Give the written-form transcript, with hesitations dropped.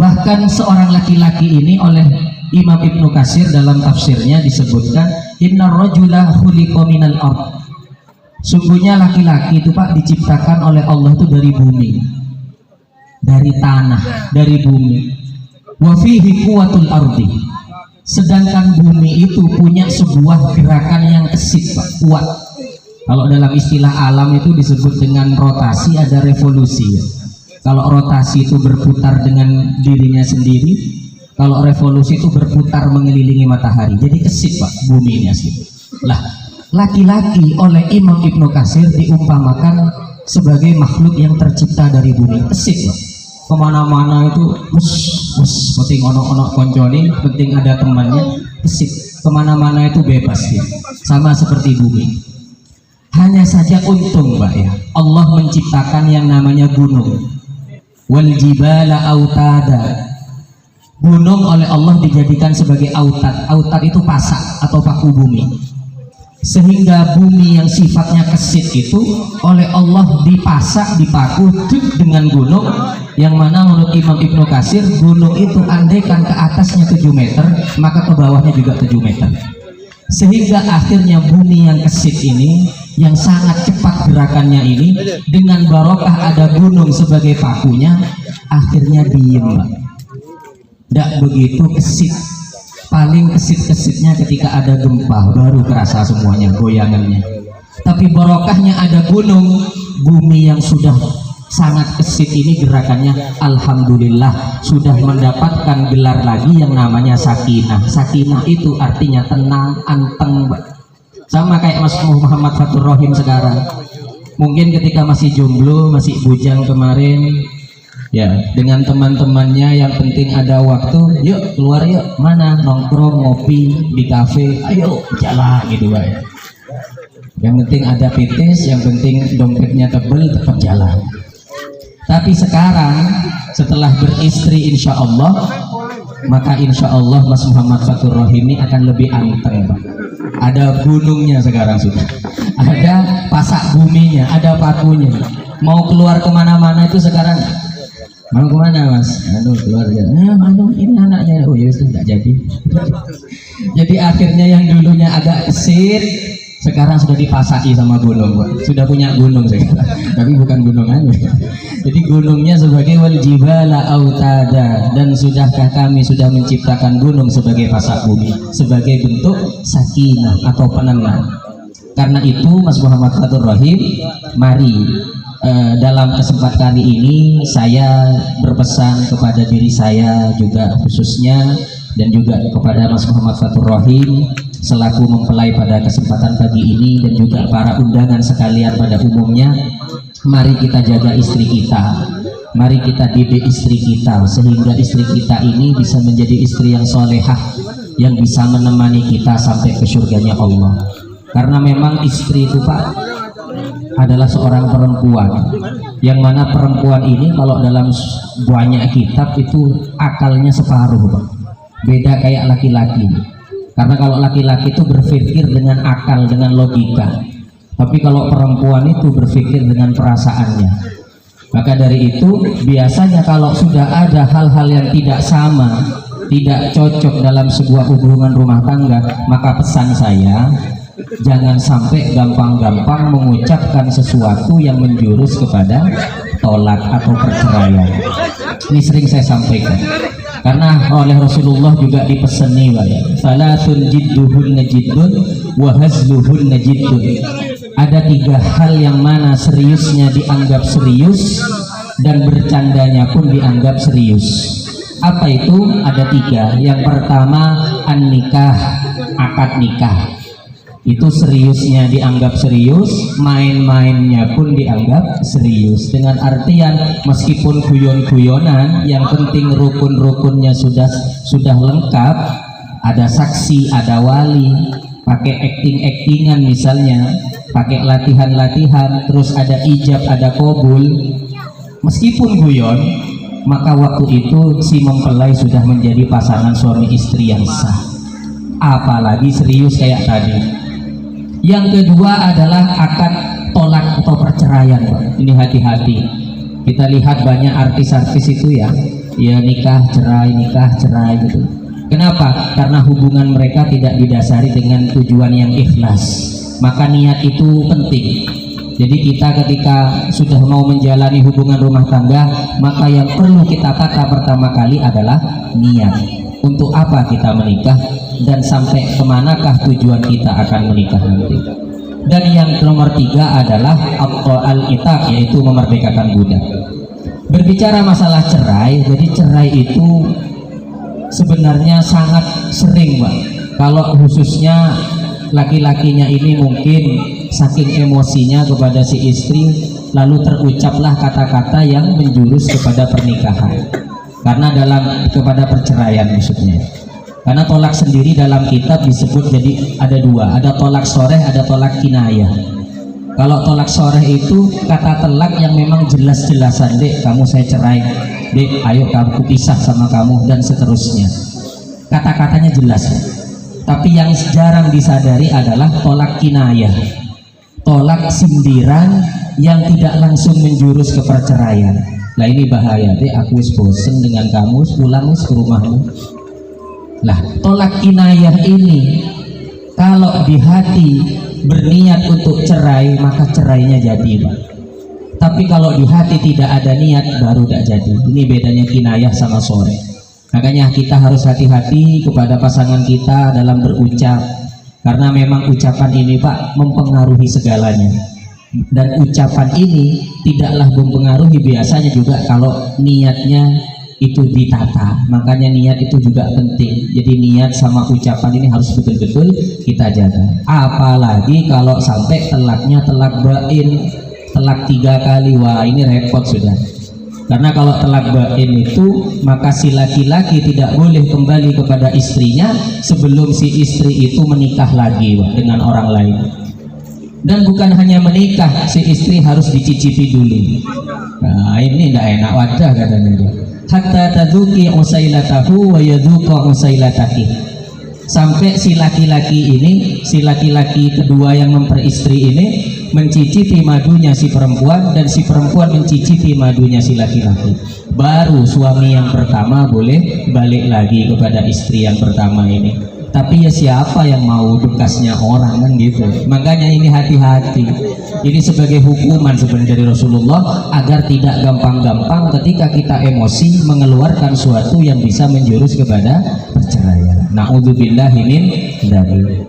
Bahkan seorang laki-laki ini oleh Imam Ibnu Katsir dalam tafsirnya disebutkan innar rajula khuliqa minal ard. Sungguhnya laki-laki itu Pak diciptakan oleh Allah itu dari bumi, dari tanah, dari bumi. Wa fihi quwwatul ardi. Sedangkan bumi itu punya sebuah gerakan yang gesit Pak, kuat. Kalau dalam istilah alam itu disebut dengan rotasi, ada revolusi ya. Kalau rotasi itu berputar dengan dirinya sendiri, kalau revolusi itu berputar mengelilingi matahari. Jadi gesit Pak bumi ini asli. Lah, laki-laki oleh Imam Ibnu Katsir diumpamakan sebagai makhluk yang tercipta dari bumi. Gesit Pak. Kemana-mana itu penting ono konconi, penting ada temannya, gesit. Kemana-mana itu bebas ya. Sama seperti bumi. Hanya saja untung Pak ya, Allah menciptakan yang namanya gunung. Wal jibala autada. Gunung oleh Allah dijadikan sebagai autad. Autad itu pasak atau paku bumi. Sehingga bumi yang sifatnya kesit itu oleh Allah dipasak, dipaku dengan gunung, yang mana menurut Imam Ibnu Katsir gunung itu andaikan ke atasnya 7 meter maka ke bawahnya juga 7 meter. Sehingga akhirnya bumi yang kesit ini, yang sangat cepat gerakannya ini, dengan barokah ada gunung sebagai pakunya, akhirnya diem. Tidak begitu kesit. Paling kesit-kesitnya ketika ada gempa baru kerasa semuanya goyangannya. Tapi barokahnya ada gunung, bumi yang sudah sangat kesit ini gerakannya alhamdulillah sudah mendapatkan gelar lagi yang namanya sakinah. Sakinah itu artinya tenang, anteng. Sama kayak Mas Muhammad Fatur Rahim sekarang. Mungkin ketika masih jomblo, masih bujang kemarin, ya dengan teman-temannya yang penting ada waktu, yuk keluar yuk, mana nongkrong ngopi di kafe, ayo jalan gitu Pak. Yang penting ada petis, yang penting dompetnya tebel, tetap jalan. Tapi sekarang setelah beristri insya Allah, maka insya Allah Mas Muhammad Fatur Rahim ini akan lebih anteng Pak. Ada gunungnya sekarang sudah, ada pasak buminya, ada pakunya. Mau keluar kemana-mana itu sekarang, mau kemana Mas? Aduh keluar ya. Ini anaknya. Oh ya sudah nggak jadi. Jadi akhirnya yang dulunya agak kesit, sekarang sudah dipasaki sama gunung Pak. Sudah punya gunung sekarang. Tapi bukan gunung aja. Jadi gunungnya sebagai wal jibala autada, dan sudahkah kami sudah menciptakan gunung sebagai pasak bumi, sebagai bentuk sakinah atau penenang. Karena itu Mas Muhammad Fatur Rahim, mari dalam kesempatan kali ini saya berpesan kepada diri saya juga khususnya, dan juga kepada Mas Muhammad Fatur Rahim selaku mempelai pada kesempatan pagi ini, dan juga para undangan sekalian pada umumnya. Mari kita jaga istri kita, mari kita didik istri kita sehingga istri kita ini bisa menjadi istri yang solehah, yang bisa menemani kita sampai ke surganya Allah. Karena memang istri itu Pak adalah seorang perempuan, yang mana perempuan ini kalau dalam banyak kitab itu akalnya separuh Pak. Beda kayak laki-laki. Karena kalau laki-laki itu berpikir dengan akal, dengan logika. Tapi kalau perempuan itu berpikir dengan perasaannya. Maka dari itu biasanya kalau sudah ada hal-hal yang tidak sama, tidak cocok dalam sebuah hubungan rumah tangga, maka pesan saya, jangan sampai gampang-gampang mengucapkan sesuatu yang menjurus kepada tolak atau perceraian. Ini sering saya sampaikan. Karena oleh Rasulullah juga dipeseni ya, salasun jidduhun najiddun wa hazluhun najiddun. Ada 3 hal yang mana seriusnya dianggap serius dan bercandanya pun dianggap serius. Apa itu? Ada 3. Yang pertama an-nikah, akad nikah. Itu seriusnya dianggap serius, main-mainnya pun dianggap serius. Dengan artian meskipun guyon-guyonan, yang penting rukun-rukunnya sudah lengkap, ada saksi, ada wali, pakai acting-actingan misalnya, pakai latihan-latihan, terus ada ijab, ada qabul. Meskipun guyon, maka waktu itu si mempelai sudah menjadi pasangan suami istri yang sah. Apalagi serius kayak tadi. Yang kedua adalah akad tolak atau perceraian Pak. Ini hati-hati. Kita lihat banyak artis-artis itu ya, ya nikah cerai gitu. Kenapa? Karena hubungan mereka tidak didasari dengan tujuan yang ikhlas. Maka niat itu penting. Jadi kita ketika sudah mau menjalani hubungan rumah tangga, maka yang perlu kita tata pertama kali adalah niat. Untuk apa kita menikah dan sampai kemanakah tujuan kita akan menikah nanti. Dan yang nomor 3 adalah al-itaq, yaitu memerdekakan budak. Berbicara masalah cerai, jadi cerai itu sebenarnya sangat sering, Pak. Kalau khususnya laki-lakinya ini mungkin saking emosinya kepada si istri, lalu terucaplah kata-kata yang menjurus kepada pernikahan. Karena kepada perceraian maksudnya. Karena tolak sendiri dalam kitab disebut jadi ada 2, ada tolak soreh, ada tolak kinayah. Kalau tolak soreh itu kata telak yang memang jelas-jelasan, dek kamu saya cerai, dek ayo aku pisah sama kamu, dan seterusnya. Kata-katanya jelas. Tapi yang jarang disadari adalah tolak kinayah, tolak sindiran yang tidak langsung menjurus ke perceraian. Nah ini bahaya, dek aku wis bosen dengan kamu, pulang wis ke rumahmu. Lah tolak kinayah ini kalau di hati berniat untuk cerai, maka cerainya jadi, Pak. Tapi kalau di hati tidak ada niat, baru tidak jadi. Ini bedanya kinayah sama sore. Makanya kita harus hati-hati kepada pasangan kita dalam berucap, karena memang ucapan ini, Pak, mempengaruhi segalanya. Dan ucapan ini tidaklah mempengaruhi biasanya juga kalau niatnya itu ditata. Makanya niat itu juga penting. Jadi niat sama ucapan ini harus betul-betul kita jaga. Apalagi kalau sampai telaknya telak bain, telak 3 kali, wah ini repot sudah. Karena kalau telak bain itu, maka si laki-laki tidak boleh kembali kepada istrinya sebelum si istri itu menikah lagi, wah, dengan orang lain. Dan bukan hanya menikah, si istri harus dicicipi dulu. Nah ini tidak enak wadah katanya dia. Hatta tadzuki usailatahu wa yadzuqa usailataki. Sampai si laki-laki ini, si laki-laki kedua yang memperistri ini mencicipi madunya si perempuan, dan si perempuan mencicipi madunya si laki-laki. Baru suami yang pertama boleh balik lagi kepada istri yang pertama ini. Tapi ya siapa yang mau bekasnya orang, kan gitu. Makanya ini hati-hati. Ini sebagai hukuman sebenarnya dari Rasulullah, agar tidak gampang-gampang ketika kita emosi mengeluarkan suatu yang bisa menjurus kepada perceraian. Na'udzubillahi min dzalik.